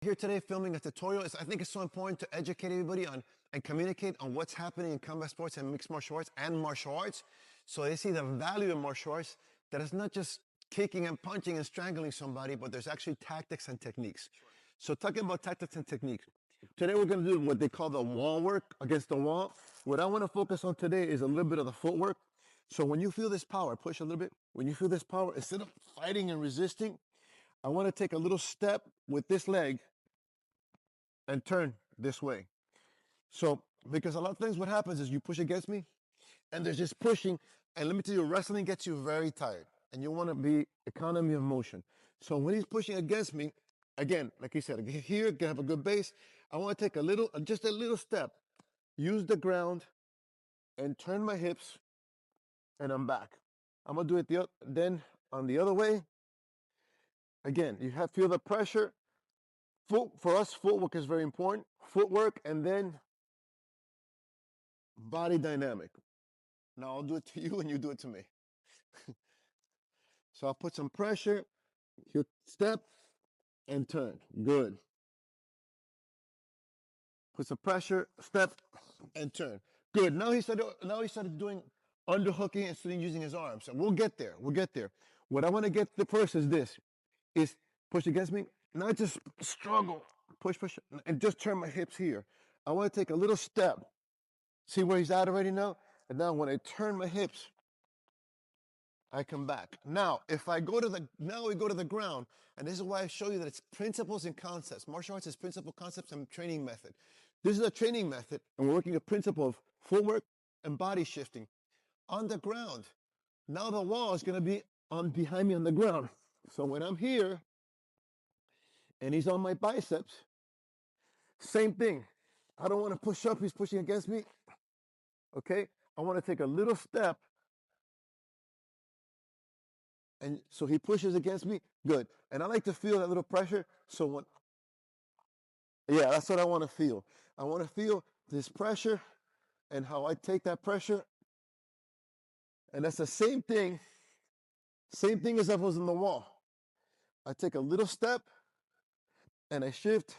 Here today filming a tutorial. I think it's so important to educate everybody on and communicate on what's happening in combat sports and mixed martial arts and martial arts, so they see the value of martial arts, that it's not just kicking and punching and strangling somebody, but there's actually tactics and techniques. Sure. So talking about tactics and techniques, today we're going to do what they call the wall work against the wall. What I want to focus on today is a little bit of the footwork. So when you feel this power, push a little bit. When you feel this power, instead of fighting and resisting, I want to take a little step with this leg and turn this way. So, because a lot of things what happens is you push against me and there's just pushing, and let me tell you, wrestling gets you very tired and you want to be economy of motion. So when he's pushing against me, again, like he said, here, can have a good base. I want to take a little, just a little step, use the ground and turn my hips, and I'm back. I'm going to do it then on the other way. Again, you have feel the pressure. For us, footwork is very important. Footwork and then body dynamic. Now I'll do it to you and you do it to me. So I'll put some pressure, you step and turn. Good. Put some pressure, step and turn. Good. Now he started doing underhooking and starting using his arms. So we'll get there. We'll get there. What I want to get the first is this: is push against me, not just struggle, push, and just turn my hips here. I want to take a little step. See where he's at already now? And now when I turn my hips, I come back. Now, if I go to now we go to the ground, and this is why I show you that it's principles and concepts. Martial arts is principle, concepts, and training method. This is a training method, and we're working a principle of footwork and body shifting. On the ground, now the wall is going to be behind me on the ground. So when I'm here, and he's on my biceps, same thing. I don't want to push up, he's pushing against me. Okay, I want to take a little step. And so he pushes against me, good. And I like to feel that little pressure. So that's what I want to feel. I want to feel this pressure and how I take that pressure. And that's the same thing as if I was in the wall. I take a little step and I shift.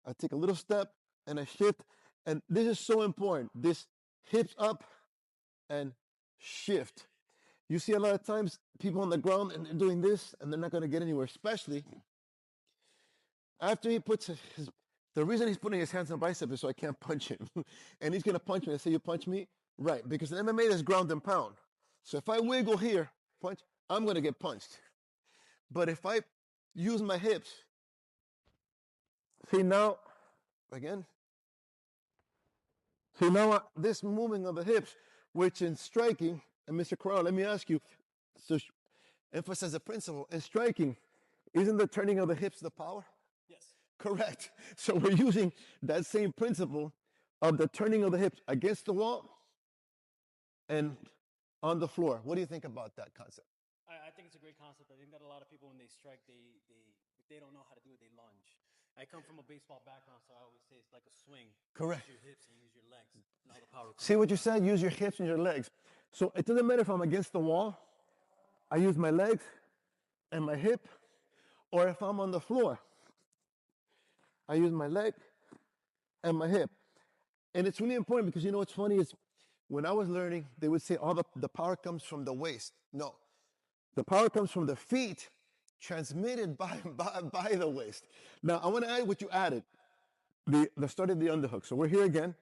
I take a little step and I shift. And this is so important. This hips up and shift. You see a lot of times people on the ground and they're doing this and they're not going to get anywhere, especially after he puts the reason he's putting his hands on bicep is so I can't punch him. And he's going to punch me. I say, you punch me? Right. Because in MMA, there's ground and pound. So if I wiggle here, punch, I'm going to get punched. But if I use my hips, see now, again, see now this moving of the hips, which in striking, and Mr. Corral, let me ask you, so emphasize the principle, in striking, isn't the turning of the hips the power? Yes. Correct. So we're using that same principle of the turning of the hips against the wall and on the floor. What do you think about that concept? I think it's a great concept. I think that a lot of people, when they strike, they don't know how to do it, they lunge. I come from a baseball background, so I always say it's like a swing. Correct. Use your hips and use your legs. Now the power comes. See what you said? Use your hips and your legs. So it doesn't matter if I'm against the wall, I use my legs and my hip, or if I'm on the floor, I use my leg and my hip. And it's really important because you know what's funny is when I was learning, they would say all the power comes from the waist. No, the power comes from the feet, transmitted by the waist. Now, I want to add what you added, the start of the underhook. So we're here again.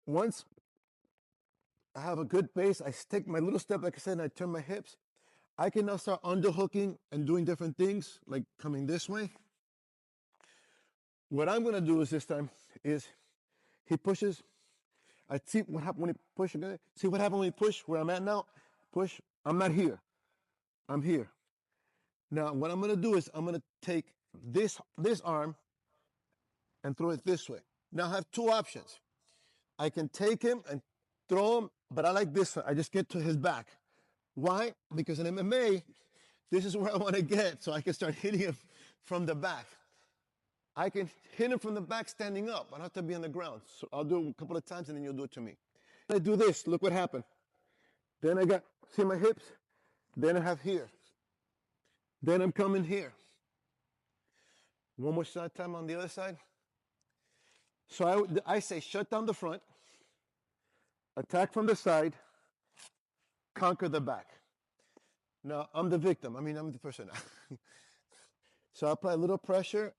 Once I have a good base, I take my little step, like I said, and I turn my hips. I can now start underhooking and doing different things, like coming this way. What I'm going to do is this time is he pushes. I see what happens when he pushes. See what happens when he push where I'm at now? Push. I'm not here. I'm here. Now, what I'm going to do is I'm going to take this arm and throw it this way. Now, I have two options. I can take him and throw him, but I like this one. I just get to his back. Why? Because in MMA, this is where I want to get, so I can start hitting him from the back. I can hit him from the back standing up. I don't have to be on the ground. So I'll do it a couple of times, and then you'll do it to me. I do this. Look what happened. Then I got, see my hips? Then I have here. Then I'm coming here. One more time on the other side. So I say shut down the front, attack from the side, conquer the back. Now, I'm the victim. I mean, I'm the person now. So I apply a little pressure.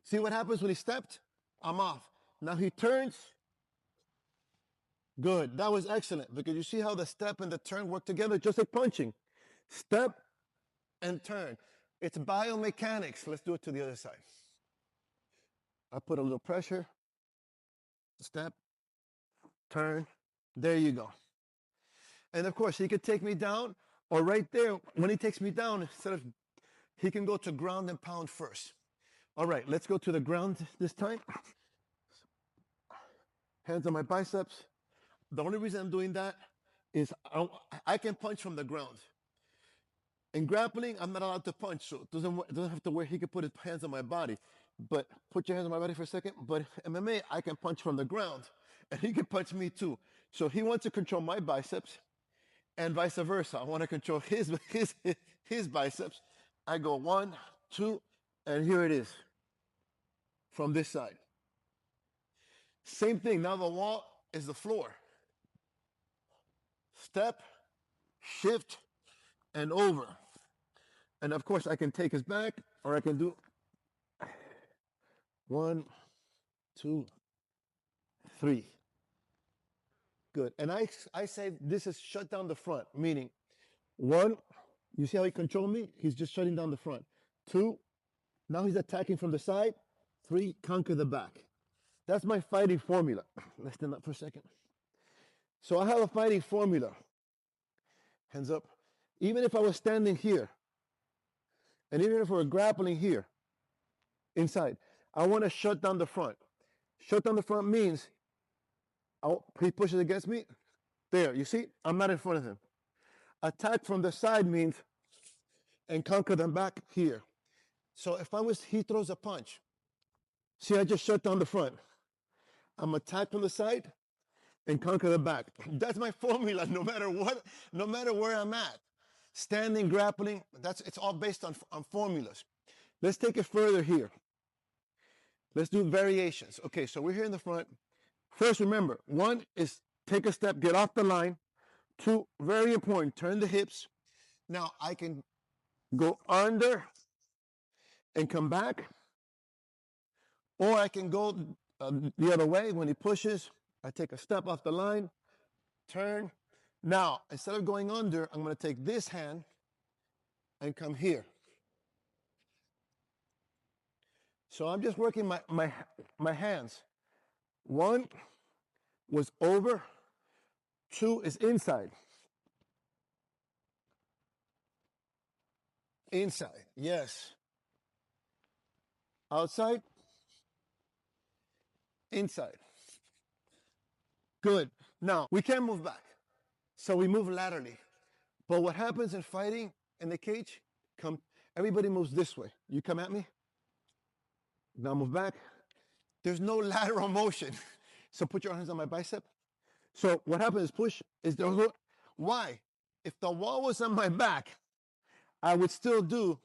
See what happens when he stepped? I'm off. Now he turns. Good. That was excellent because you see how the step and the turn work together just like punching. Step and turn. It's biomechanics. Let's do it to the other side. I put a little pressure. Step, turn. There you go. And of course, he could take me down, or right there, when he takes me down, instead of, he can go to ground and pound first. All right, let's go to the ground this time. Hands on my biceps. The only reason I'm doing that is I can punch from the ground. In grappling, I'm not allowed to punch, so it doesn't have to where he can put his hands on my body. But put your hands on my body for a second. But MMA, I can punch from the ground, and he can punch me too. So he wants to control my biceps, and vice versa. I want to control his biceps. I go 1, 2, and here it is from this side. Same thing. Now the wall is the floor. Step, shift, and over. And of course, I can take his back, or I can do 1, 2, 3. Good. And I say this is shut down the front, meaning 1, you see how he controlled me? He's just shutting down the front. 2, now he's attacking from the side. 3, conquer the back. That's my fighting formula. Let's stand up for a second. So I have a fighting formula. Hands up. Even if I was standing here, and even if we're grappling here, inside, I want to shut down the front. Shut down the front means he pushes against me. There, you see? I'm not in front of him. Attack from the side means and conquer them back here. So if he throws a punch. See, I just shut down the front. I'm attack from the side and conquer the back. That's my formula, no matter what, no matter where I'm at. Standing, grappling, it's all based on formulas. Let's take it further here. Let's do variations. Okay, so we're here in the front. First, remember, 1 is take a step, get off the line. 2, very important, turn the hips. Now, I can go under and come back, or I can go the other way. When he pushes, I take a step off the line, turn. Now, instead of going under, I'm going to take this hand and come here. So I'm just working my hands. 1 was over, 2 is inside. Inside, yes. Outside, inside. Good. Now, we can't move back. So we move laterally. But what happens in fighting in the cage, everybody moves this way. You come at me. Now move back. There's no lateral motion. So put your hands on my bicep. So what happens is push. Why? If the wall was on my back, I would still do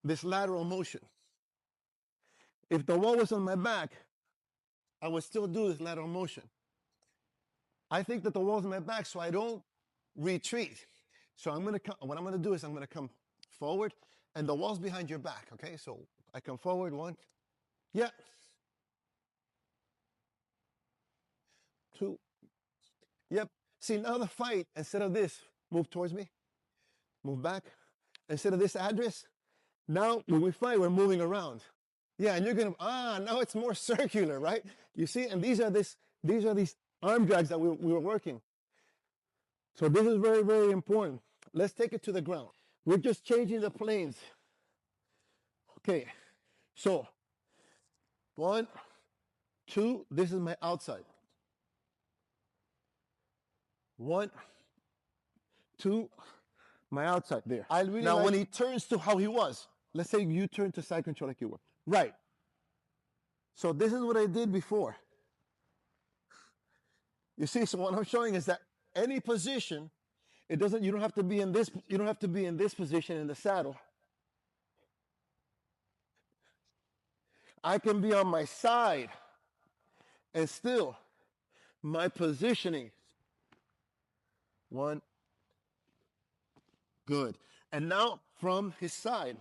this lateral motion. If the wall was on my back, I would still do this lateral motion. I think that the wall's on my back, so I don't retreat. So what I'm going to do is I'm going to come forward, and the wall's behind your back, okay? So I come forward, 1. Yeah. 2. Yep. See, now the fight, instead of this, move towards me, move back. Instead of this address, now when we fight, we're moving around. Yeah, and you're going to, now it's more circular, right? You see, and these are these arm drags that we were working. So this is very, very important. Let's take it to the ground. We're just changing the planes. Okay, so 1, 2, this is my outside. 1, 2, my outside there. Now, when he turns to how he was, let's say you turn to side control like you were. Right. So this is what I did before. You see, so what I'm showing is that any position, you don't have to be in this position in the saddle. I can be on my side and still my positioning. One. Good. And now from his side,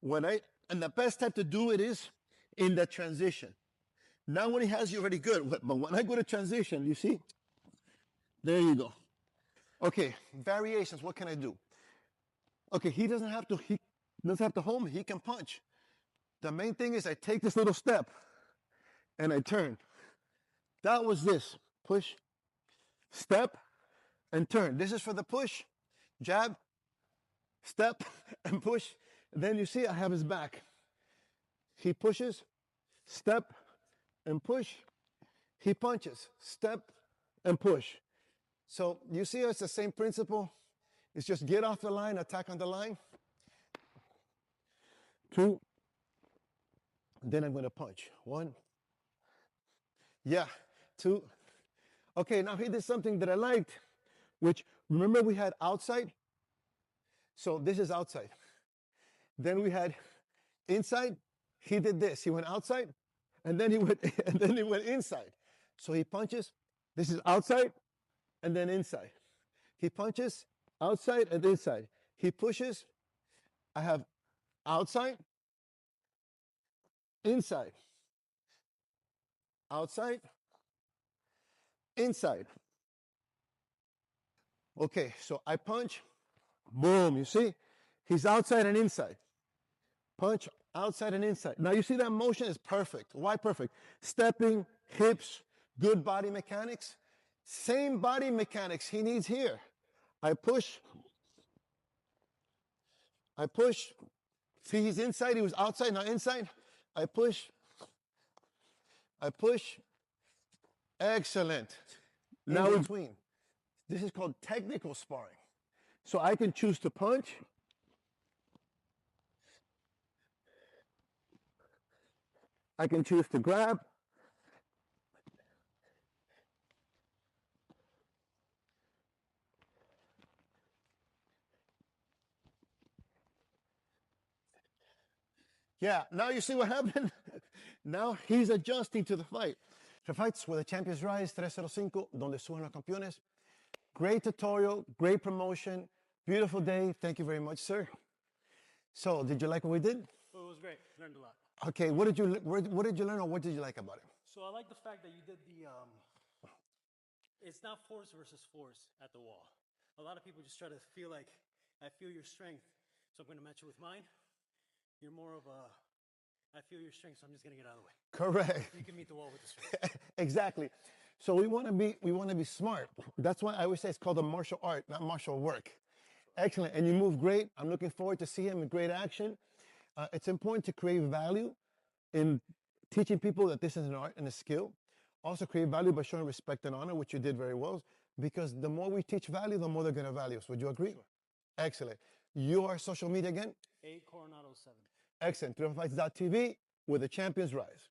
and the best time to do it is in the transition. Now when he has you already good, but when I go to transition, you see? There you go. Okay, variations, what can I do? Okay, he doesn't have to hold me, he can punch. The main thing is I take this little step and I turn. That was this. Push, step, and turn. This is for the push, jab, step, and push. Then you see I have his back. He pushes, step, and push. He punches, step, and push. So you see it's the same principle. It's just get off the line, attack on the line. 2. Then I'm going to punch. 1. Yeah. 2. Okay, now he did something that I liked, which, remember we had outside? So this is outside. Then we had inside. He did this. He went outside, and then he went inside. So he punches. This is outside, and then inside. He punches outside and inside. He pushes. I have outside, inside, outside, inside. Okay, so I punch, boom, you see? He's outside and inside. Punch, outside and inside. Now you see that motion is perfect. Why perfect? Stepping, hips, good body mechanics. Same body mechanics he needs here. I push. See, he's inside, he was outside, now inside. I push. Excellent. Now in between. This is called technical sparring. So I can choose to punch. I can choose to grab. Yeah, now you see what happened? Now he's adjusting to the fight. The fights where the champions rise, 305, donde suben los campeones. Great tutorial, great promotion, beautiful day. Thank you very much, sir. So, did you like what we did? Well, it was great. Learned a lot. Okay, what did you learn, or what did you like about it? So I like the fact that you did the, it's not force versus force at the wall. A lot of people just try to feel like, I feel your strength, so I'm going to match it with mine. You're more of a, I feel your strength, so I'm just going to get out of the way. Correct. You can meet the wall with the strength. Exactly. So we want to be smart. That's why I always say it's called a martial art, not martial work. Excellent. And you move great. I'm looking forward to see him in great action. It's important to create value in teaching people that this is an art and a skill. Also create value by showing respect and honor, which you did very well, because the more we teach value, the more they're going to value us. Would you agree? Sure. Excellent. Your social media again? A Coronado 7. Excellent. 305.TV, where the champions rise.